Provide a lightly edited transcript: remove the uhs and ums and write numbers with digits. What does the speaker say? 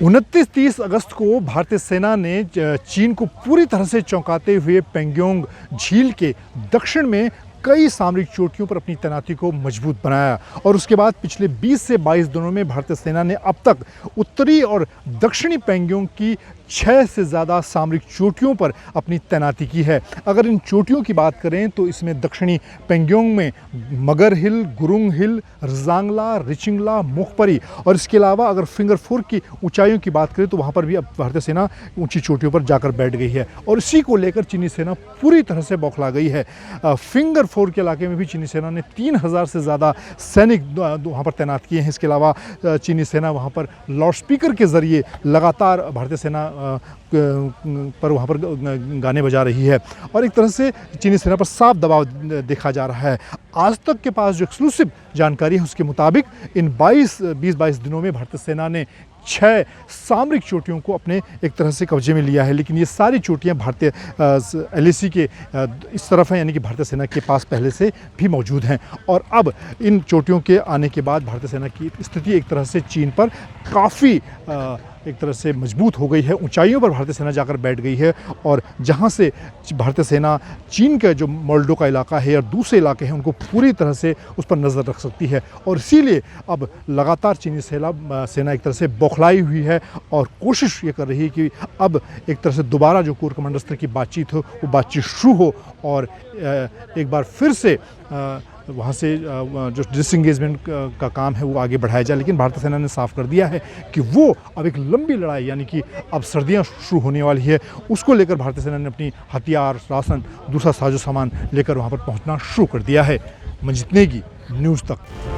29-30 अगस्त को भारतीय सेना ने चीन को पूरी तरह से चौंकाते हुए पेंगोंग झील के दक्षिण में कई सामरिक चोटियों पर अपनी तैनाती को मजबूत बनाया और उसके बाद पिछले 20 से 22 दिनों में भारतीय सेना ने अब तक उत्तरी और दक्षिणी पेंगोंग की 6 से ज़्यादा सामरिक चोटियों पर अपनी तैनाती की है। अगर इन चोटियों की बात करें तो इसमें दक्षिणी पेंगोंग में मगर हिल, गुरुंग हिल, रजांगला, रिचिंगला, मुखपरी और इसके अलावा अगर फिंगर फोर की ऊंचाइयों की बात करें तो वहाँ पर भी अब भारतीय सेना ऊंची चोटियों पर जाकर बैठ गई है और इसी को लेकर चीनी सेना पूरी तरह से बौखला गई है। फिंगर फोर के इलाके में भी चीनी सेना ने 3000 से ज़्यादा सैनिक वहाँ पर तैनात किए हैं। इसके अलावा चीनी सेना वहाँ पर लाउड स्पीकर के ज़रिए लगातार भारतीय सेना पर वहाँ पर गाने बजा रही है और एक तरह से चीनी सेना पर साफ दबाव देखा जा रहा है। आज तक के पास जो एक्सक्लूसिव जानकारी है उसके मुताबिक इन 20-22 दिनों में भारतीय सेना ने 6 सामरिक चोटियों को अपने एक तरह से कब्जे में लिया है, लेकिन ये सारी चोटियाँ भारतीय LAC के इस तरफ हैं, यानी कि भारतीय सेना के पास पहले से भी मौजूद हैं और अब इन चोटियों के आने के बाद भारतीय सेना की स्थिति एक तरह से चीन पर काफ़ी एक तरह से मजबूत हो गई है। ऊंचाइयों पर भारतीय सेना जाकर बैठ गई है और जहां से भारतीय सेना चीन का जो मोल्डो का इलाका है या दूसरे इलाके हैं उनको पूरी तरह से उस पर नज़र रख सकती है और इसीलिए अब लगातार चीनी सेना एक तरह से बौखलाई हुई है और कोशिश ये कर रही है कि अब एक तरह से दोबारा जो कोर कमांडर स्तर की बातचीत हो वो बातचीत शुरू हो और एक बार फिर से वहाँ से जो डिसएंगेजमेंट का काम है वो आगे बढ़ाया जाए। लेकिन भारतीय सेना ने साफ कर दिया है कि वो अब एक लंबी लड़ाई, यानी कि अब सर्दियाँ शुरू होने वाली है, उसको लेकर भारतीय सेना ने अपनी हथियार, राशन, दूसरा साजो सामान लेकर वहाँ पर पहुँचना शुरू कर दिया है। मंजित नेगी, न्यूज़ तक।